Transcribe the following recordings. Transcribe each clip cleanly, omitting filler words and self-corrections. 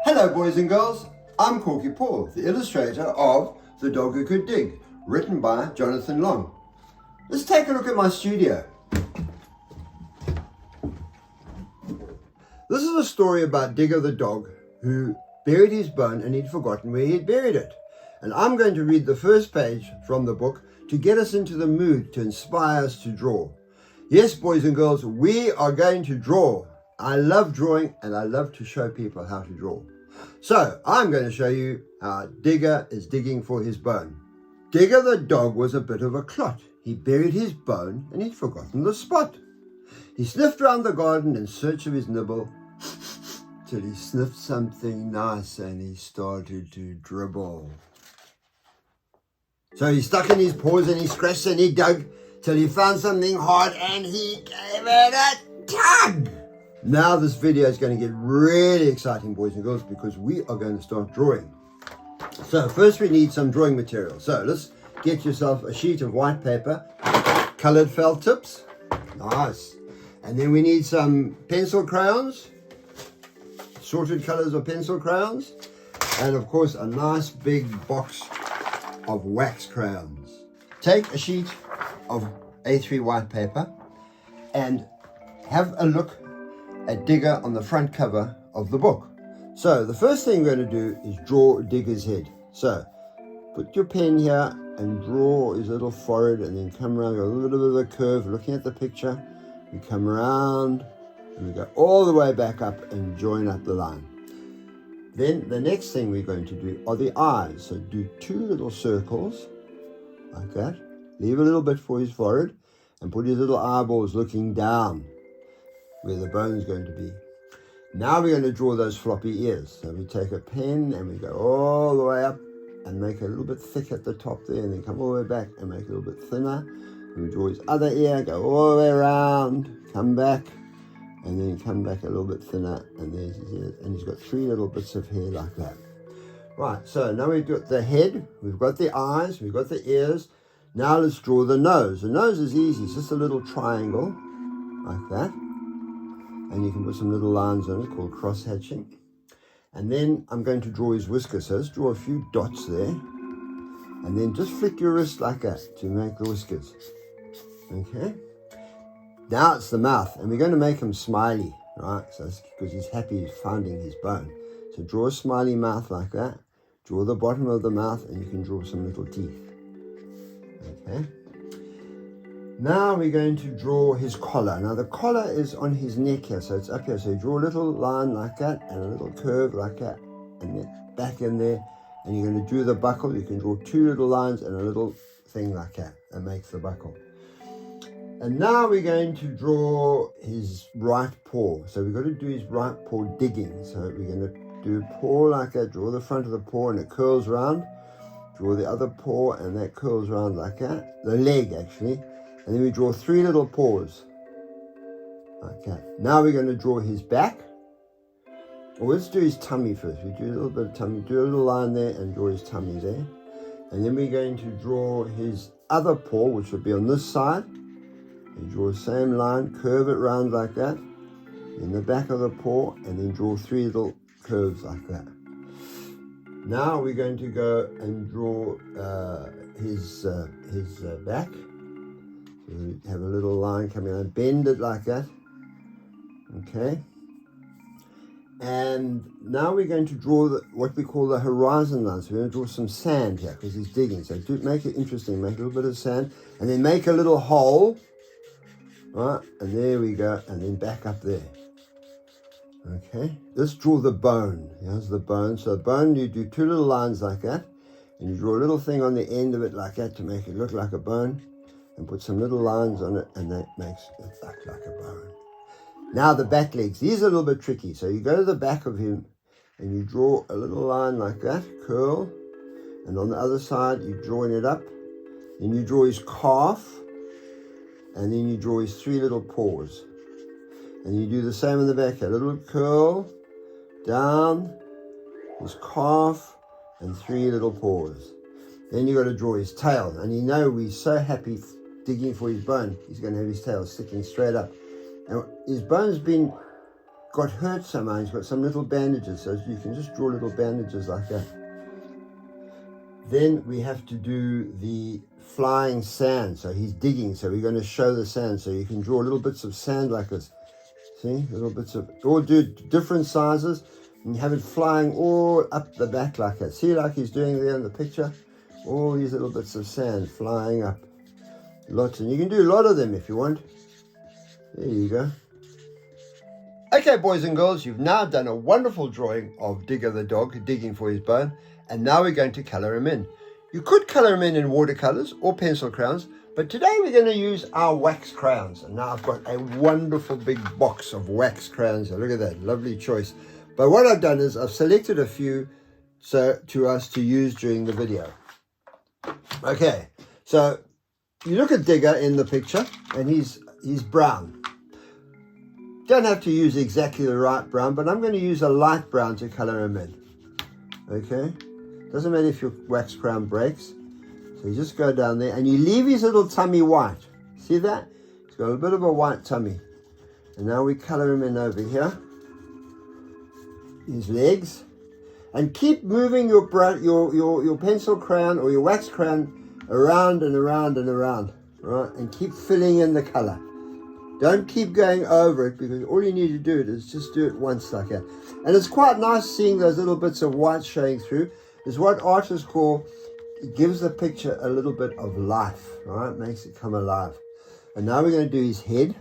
Hello boys and girls, I'm Korky Paul, the illustrator of The Dog Who Could Dig, written by Jonathan Long. Let's take a look at my studio. This is a story about Digger the dog who buried his bone and he'd forgotten where he'd buried it. And I'm going to read the first page from the book to get us into the mood, to inspire us to draw. Yes, boys and girls, we are going to draw. I love drawing and I love to show people how to draw. So I'm going to show you how Digger is digging for his bone. Digger the dog was a bit of a clot. He buried his bone and he'd forgotten the spot. He sniffed round the garden in search of his nibble till he sniffed something nice and he started to dribble. So he stuck in his paws and he scratched and he dug till he found something hard and he gave it a tug. Now this video is going to get really exciting, boys and girls, because we are going to start drawing. So first we need some drawing material. So let's get yourself a sheet of white paper, colored felt tips, nice. And then we need some pencil crayons, sorted colors of pencil crayons, and of course a nice big box of wax crayons. Take a sheet of A3 white paper and have a look at Digger on the front cover of the book. So the first thing we're going to do is draw Digger's head. So put your pen here and draw his little forehead and then come around, a little bit of a curve, looking at the picture. We come around and we go all the way back up and join up the line. Then the next thing we're going to do are the eyes. So do two little circles like that. Leave a little bit for his forehead and put his little eyeballs looking down where the bone is going to be. Now we're going to draw those floppy ears. So we take a pen and we go all the way up and make it a little bit thick at the top there, and then come all the way back and make it a little bit thinner. And we draw his other ear, go all the way around, come back, and then come back a little bit thinner, and there's his ears. And he's got three little bits of hair like that. Right, so now we've got the head, we've got the eyes, we've got the ears. Now let's draw the nose. The nose is easy, it's just a little triangle like that. And you can put some little lines on it called cross hatching. And then I'm going to draw his whiskers. So let's draw a few dots there. And then just flick your wrist like that to make the whiskers. Okay. Now it's the mouth. And we're going to make him smiley, right? So that's because he's happy he's finding his bone. So draw a smiley mouth like that. Draw the bottom of the mouth and you can draw some little teeth. Okay. Now we're going to draw his collar. Now the collar is on his neck here, so it's up here. So you draw a little line like that and a little curve like that, and then back in there. And you're going to do the buckle. You can draw two little lines and a little thing like that. That makes the buckle. And now we're going to draw his right paw. So we've got to do his right paw digging. So we're going to do a paw like that. Draw the front of the paw and it curls around. Draw the other paw and that curls around like that. The leg actually. And then we draw three little paws. Okay. Now we're going to draw his back. Well, let's do his tummy first. We do a little bit of tummy. Do a little line there and draw his tummy there. And then we're going to draw his other paw, which will be on this side. And draw the same line, curve it round like that. In the back of the paw, and then draw three little curves like that. Now we're going to go and draw his back. So we have a little line coming out, bend it like that. Okay. And now we're going to draw what we call the horizon line. So we're going to draw some sand here because he's digging. So make it interesting. Make a little bit of sand and then make a little hole. Right, and there we go. And then back up there. Okay. Let's draw the bone. Here's the bone. So the bone, you do two little lines like that. And you draw a little thing on the end of it like that to make it look like a bone. And put some little lines on it, and that makes it look like a bone. Now the back legs. These are a little bit tricky. So you go to the back of him, and you draw a little line like that, curl. And on the other side, you join it up. Then you draw his calf, and then you draw his three little paws. And you do the same in the back. A little curl, down, his calf, and three little paws. Then you've got to draw his tail. And you know we're so happy digging for his bone. He's going to have his tail sticking straight up. And his bone's been got hurt somehow. He's got some little bandages, so you can just draw little bandages like that. Then we have to do the flying sand. So he's digging, so we're going to show the sand. So you can draw little bits of sand like this. See, little bits of, or do different sizes, and have it flying all up the back like that. See, like he's doing there in the picture, all these little bits of sand flying up. Lots, and you can do a lot of them if you want. There you go. Okay, boys and girls, you've now done a wonderful drawing of Digger the dog digging for his bone, and now we're going to colour him in. You could colour him in watercolours or pencil crayons, but today we're going to use our wax crayons. And now I've got a wonderful big box of wax crayons. Look at that, lovely choice. But what I've done is I've selected a few to us to use during the video. Okay, so you look at Digger in the picture, and he's brown. Don't have to use exactly the right brown, but I'm going to use a light brown to colour him in. Okay, doesn't matter if your wax crayon breaks. So you just go down there and you leave his little tummy white. See that? He's got a bit of a white tummy. And now we colour him in over here. His legs. And keep moving your pencil crayon or your wax crayon around and around and around. Right? And keep filling in the colour. Don't keep going over it, because all you need to do is just do it once like that. And it's quite nice seeing those little bits of white showing through. It's what artists call, it gives the picture a little bit of life, right? Makes it come alive. And now we're going to do his head.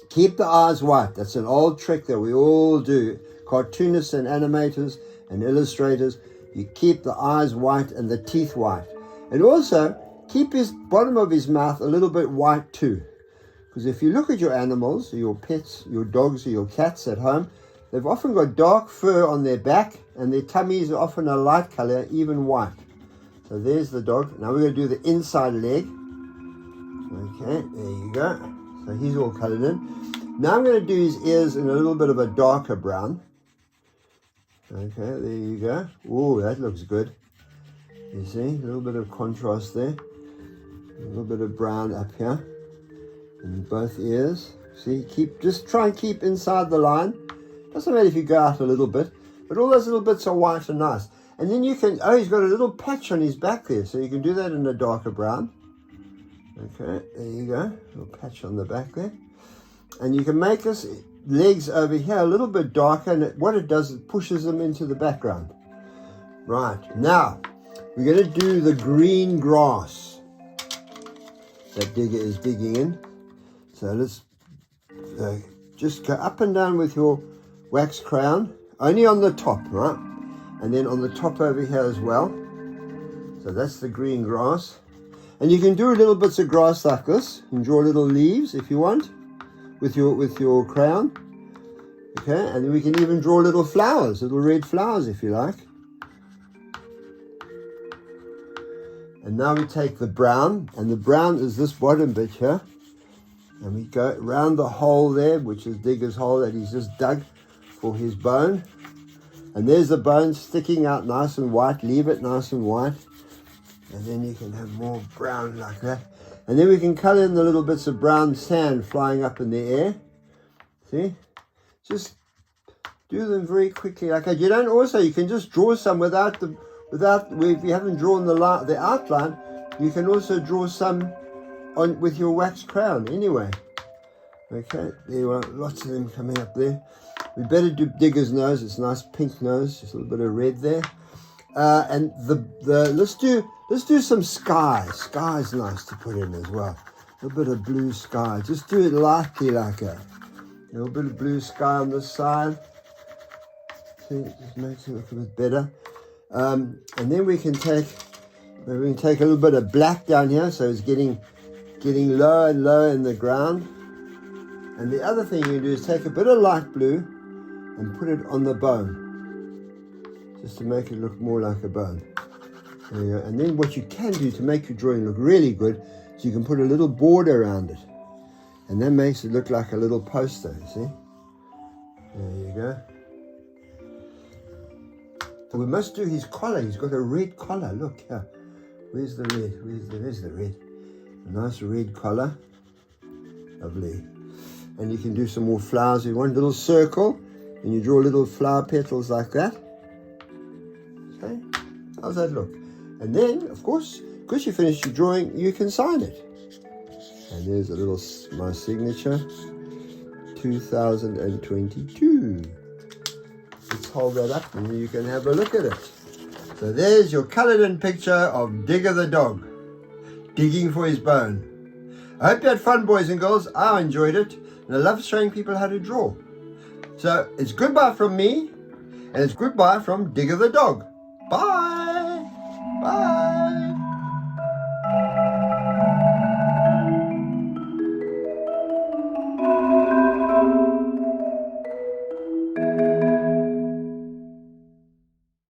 Keep the eyes white. That's an old trick that we all do. Cartoonists and animators and illustrators, you keep the eyes white and the teeth white. And also, keep his bottom of his mouth a little bit white too. Because if you look at your animals, your pets, your dogs or your cats at home, they've often got dark fur on their back, and their tummies are often a light colour, even white. So there's the dog. Now we're going to do the inside leg. Okay, there you go. So he's all coloured in. Now I'm going to do his ears in a little bit of a darker brown. Okay, there you go. Oh, that looks good. You see, a little bit of contrast there. A little bit of brown up here. In both ears. See, just try and keep inside the line. Doesn't matter if you go out a little bit, but all those little bits are white and nice. And then you can, oh, he's got a little patch on his back there, so you can do that in a darker brown. Okay, there you go, a little patch on the back there. And you can make his legs over here a little bit darker, and what it does, it pushes them into the background. Right, now, we're going to do the green grass that Digger is digging in. So let's just go up and down with your wax crayon, only on the top, right? And then on the top over here as well. So that's the green grass. And you can do little bits of grass like this. You can draw little leaves if you want with your crayon. Okay, and then we can even draw little flowers, little red flowers if you like. And now we take the brown, and the brown is this bottom bit here. And we go around the hole there, which is Digger's hole that he's just dug for his bone. And there's the bone sticking out nice and white. Leave it nice and white. And then you can have more brown like that. And then we can colour in the little bits of brown sand flying up in the air. See? Just do them very quickly like that. You can just draw some without, if you haven't drawn the outline, you can also draw some with your wax crayon anyway. Okay, there are lots of them coming up there. We better do Digger's nose. It's a nice pink nose, just a little bit of red there. And let's do some sky. Sky's nice to put in as well. A little bit of blue sky. Just do it lightly like that. A little bit of blue sky on this side. See, it just makes it look a bit better. And then we can take a little bit of black down here, so it's getting lower and lower in the ground. And the other thing you do is take a bit of light blue and put it on the bone, just to make it look more like a bone. There you go. And then what you can do to make your drawing look really good is you can put a little border around it, and that makes it look like a little poster, you see? There you go. So we must do his collar. He's got a red collar. Look here. Where's the red? There's the red. A nice red collar. Lovely. And you can do some more flowers with one little circle, and you draw little flower petals like that. Okay, how's that look? And then, of course, because you finished your drawing, you can sign it. And there's a little, my signature, 2022. Let's hold that up and you can have a look at it. So there's your coloured in picture of Digger the dog, digging for his bone. I hope you had fun, boys and girls. I enjoyed it, and I love showing people how to draw. So it's goodbye from me, and it's goodbye from Digger the dog. Bye!